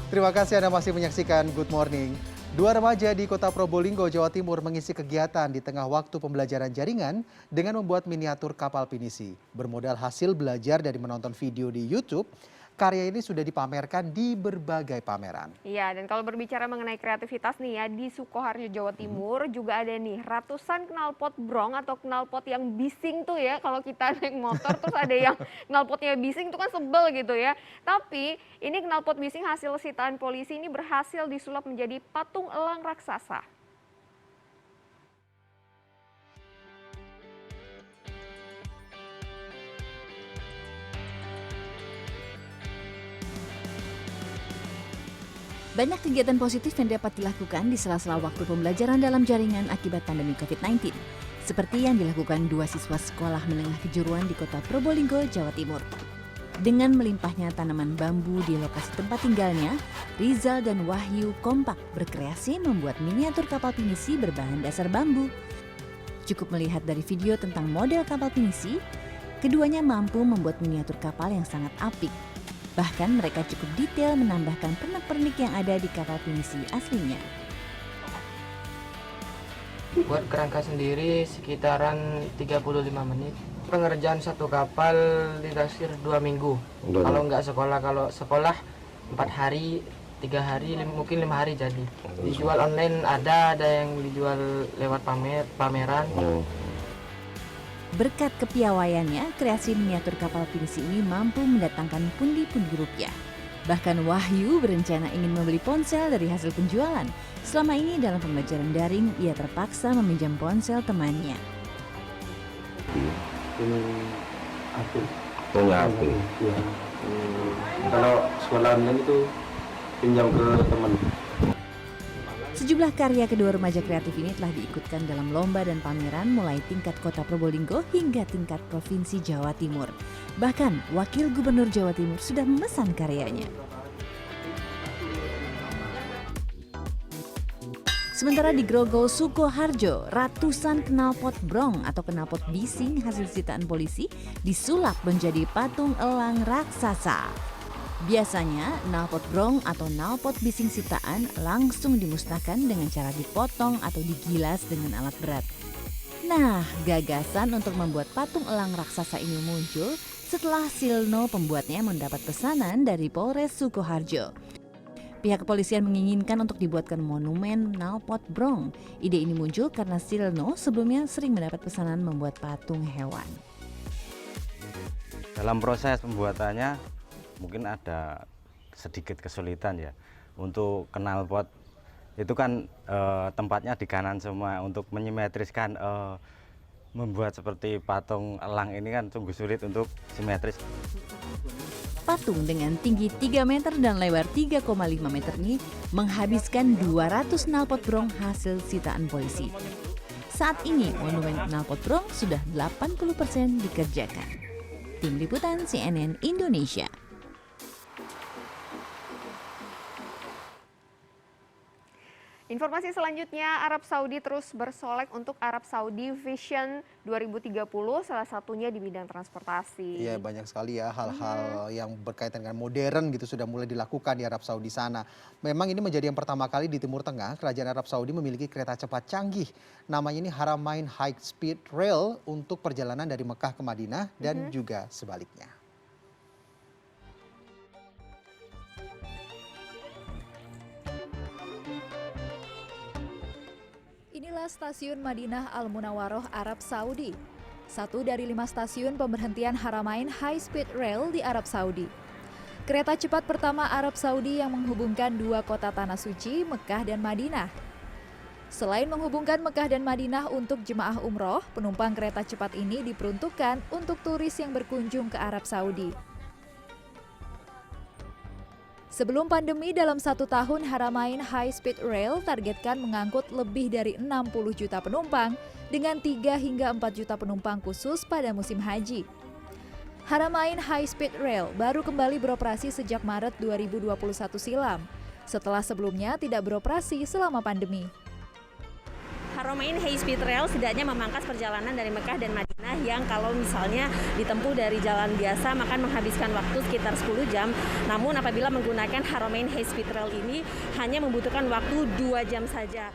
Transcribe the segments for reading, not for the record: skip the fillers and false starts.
Terima kasih Anda masih menyaksikan Good Morning. Dua remaja di Kota Probolinggo, Jawa Timur mengisi kegiatan di tengah waktu pembelajaran jaringan dengan membuat miniatur kapal pinisi. Bermodal hasil belajar dari menonton video di YouTube, karya ini sudah dipamerkan di berbagai pameran. Iya, dan kalau berbicara mengenai kreativitas nih ya, di Sukoharjo, Jawa Timur juga ada nih ratusan knalpot brong atau knalpot yang bising tuh ya. Kalau kita naik motor terus ada yang knalpotnya bising tuh kan sebel gitu ya. Tapi ini knalpot bising hasil sitaan polisi ini berhasil disulap menjadi patung elang raksasa. Banyak kegiatan positif yang dapat dilakukan di sela-sela waktu pembelajaran dalam jaringan akibat pandemi COVID-19. Seperti yang dilakukan dua siswa sekolah menengah kejuruan di Kota Probolinggo, Jawa Timur. Dengan melimpahnya tanaman bambu di lokasi tempat tinggalnya, Rizal dan Wahyu kompak berkreasi membuat miniatur kapal pinisi berbahan dasar bambu. Cukup melihat dari video tentang model kapal pinisi, keduanya mampu membuat miniatur kapal yang sangat apik. Bahkan mereka cukup detail menambahkan pernak-pernik yang ada di kapal pinisi aslinya. Buat kerangka sendiri sekitaran 35 menit. Pengerjaan satu kapal ditaksir 2 minggu. Kalau nggak sekolah, kalau sekolah 4 hari, 3 hari, mungkin 5 hari jadi. Dijual online ada yang dijual lewat pameran. Berkat kepiawaiannya, kreasi miniatur kapal pinisi ini mampu mendatangkan pundi-pundi rupiah. Bahkan Wahyu berencana ingin membeli ponsel dari hasil penjualan. Selama ini dalam pembelajaran daring, ia terpaksa meminjam ponsel temannya. Ini api. Punya api. Ya. Kalau sekolah online itu pinjam ke teman. Sejumlah karya kedua remaja kreatif ini telah diikutkan dalam lomba dan pameran mulai tingkat Kota Probolinggo hingga tingkat Provinsi Jawa Timur. Bahkan Wakil Gubernur Jawa Timur sudah memesan karyanya. Sementara di Grogol, Sukoharjo, ratusan knalpot brong atau knalpot bising hasil sitaan polisi disulap menjadi patung elang raksasa. Biasanya, knalpot brong atau knalpot bising sitaan langsung dimusnahkan dengan cara dipotong atau digilas dengan alat berat. Nah, gagasan untuk membuat patung elang raksasa ini muncul setelah Silno pembuatnya mendapat pesanan dari Polres Sukoharjo. Pihak kepolisian menginginkan untuk dibuatkan monumen knalpot brong. Ide ini muncul karena Silno sebelumnya sering mendapat pesanan membuat patung hewan. Dalam proses pembuatannya mungkin ada sedikit kesulitan ya. Untuk knalpot itu kan tempatnya di kanan semua. Untuk menyimetriskan membuat seperti patung elang ini kan sungguh sulit untuk simetris. Patung dengan tinggi 3 meter dan lebar 3,5 meter ini menghabiskan 200 knalpot brong hasil sitaan polisi. Saat ini monumen knalpot brong sudah 80% dikerjakan. Tim Liputan CNN Indonesia. Informasi selanjutnya, Arab Saudi terus bersolek untuk Arab Saudi Vision 2030, salah satunya di bidang transportasi. Iya, banyak sekali ya hal-hal yang berkaitan dengan modern gitu sudah mulai dilakukan di Arab Saudi sana. Memang ini menjadi yang pertama kali di Timur Tengah, Kerajaan Arab Saudi memiliki kereta cepat canggih. Namanya ini Haramain High Speed Rail untuk perjalanan dari Mekah ke Madinah dan juga sebaliknya. Inilah stasiun Madinah Al-Munawwaroh, Arab Saudi. Satu dari 5 stasiun pemberhentian Haramain High Speed Rail di Arab Saudi. Kereta cepat pertama Arab Saudi yang menghubungkan dua kota tanah suci, Mekah dan Madinah. Selain menghubungkan Mekah dan Madinah untuk jemaah umroh, penumpang kereta cepat ini diperuntukkan untuk turis yang berkunjung ke Arab Saudi. Sebelum pandemi, dalam 1 tahun Haramain High Speed Rail targetkan mengangkut lebih dari 60 juta penumpang dengan 3 hingga 4 juta penumpang khusus pada musim haji. Haramain High Speed Rail baru kembali beroperasi sejak Maret 2021 silam, setelah sebelumnya tidak beroperasi selama pandemi. Haramain High Speed Rail setidaknya memangkas perjalanan dari Mekah dan Madinah yang kalau misalnya ditempuh dari jalan biasa maka menghabiskan waktu sekitar 10 jam. Namun apabila menggunakan Haramain High Speed Rail ini hanya membutuhkan waktu 2 jam saja.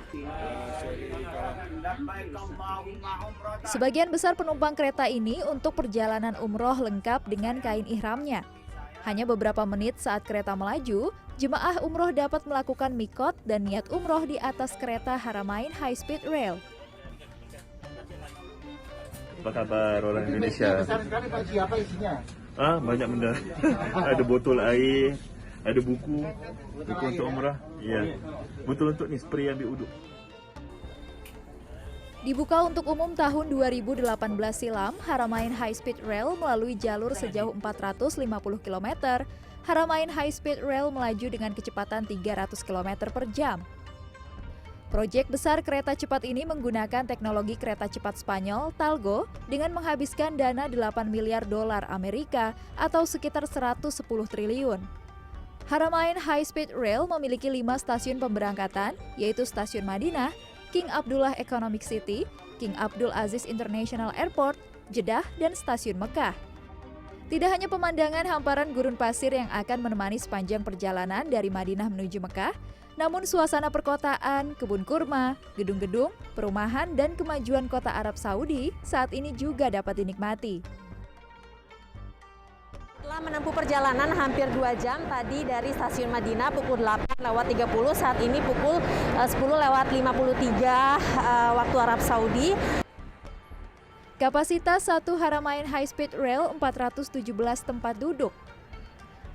Sebagian besar penumpang kereta ini untuk perjalanan umroh lengkap dengan kain ihramnya. Hanya beberapa menit saat kereta melaju, jemaah umroh dapat melakukan mikot dan niat umroh di atas kereta Haramain High Speed Rail. Apa kabar orang Indonesia? Besar sekali Pak, apa isinya? Banyak benda. Ada botol air, ada buku untuk umrah. Iya. Botol untuk ni spray ambil uduk. Dibuka untuk umum tahun 2018 silam, Haramain High Speed Rail melalui jalur sejauh 450 km. Haramain High Speed Rail melaju dengan kecepatan 300 km per jam. Proyek besar kereta cepat ini menggunakan teknologi kereta cepat Spanyol, Talgo, dengan menghabiskan dana 8 miliar dolar Amerika atau sekitar 110 triliun. Haramain High Speed Rail memiliki 5 stasiun pemberangkatan, yaitu Stasiun Madinah, King Abdullah Economic City, King Abdul Aziz International Airport, Jeddah, dan Stasiun Mekah. Tidak hanya pemandangan hamparan gurun pasir yang akan menemani sepanjang perjalanan dari Madinah menuju Mekah, namun suasana perkotaan, kebun kurma, gedung-gedung, perumahan, dan kemajuan kota Arab Saudi saat ini juga dapat dinikmati. Setelah menempuh perjalanan hampir 2 jam tadi dari stasiun Madinah pukul 8:30, saat ini pukul 10:53 waktu Arab Saudi. Kapasitas satu Haramain High Speed Rail 417 tempat duduk.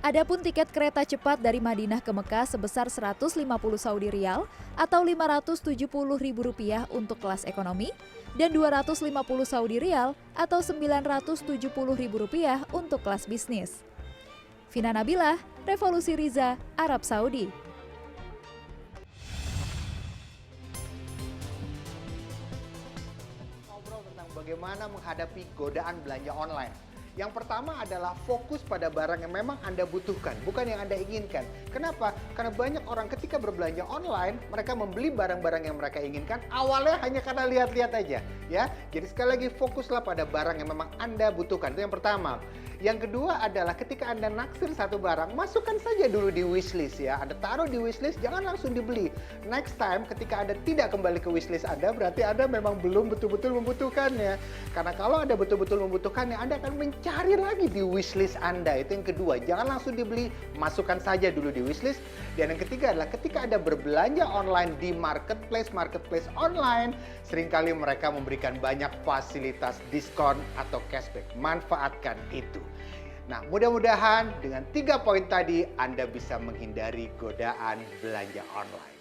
Adapun tiket kereta cepat dari Madinah ke Mekah sebesar 150 Saudi Riyal atau Rp570.000 untuk kelas ekonomi dan Rp250 Saudi Riyal atau Rp970.000 untuk kelas bisnis. Vina Nabilah, Revolusi Riza, Arab Saudi. Ngobrol tentang bagaimana menghadapi godaan belanja online. Yang pertama adalah fokus pada barang yang memang Anda butuhkan, bukan yang Anda inginkan. Kenapa? Karena banyak orang ketika berbelanja online, mereka membeli barang-barang yang mereka inginkan, awalnya hanya karena lihat-lihat aja. Ya, jadi sekali lagi fokuslah pada barang yang memang Anda butuhkan. Itu yang pertama. Yang kedua adalah ketika Anda naksir satu barang, masukkan saja dulu di wishlist ya. Anda taruh di wishlist, jangan langsung dibeli. Next time ketika Anda tidak kembali ke wishlist Anda, berarti Anda memang belum betul-betul membutuhkannya. Karena kalau Anda betul-betul membutuhkannya, Anda akan mencari lagi di wishlist Anda. Itu yang kedua, jangan langsung dibeli, masukkan saja dulu di wishlist. Dan yang ketiga adalah ketika Anda berbelanja online di marketplace online, seringkali mereka memberikan banyak fasilitas diskon atau cashback. Manfaatkan itu. Nah, mudah-mudahan dengan 3 poin tadi Anda bisa menghindari godaan belanja online.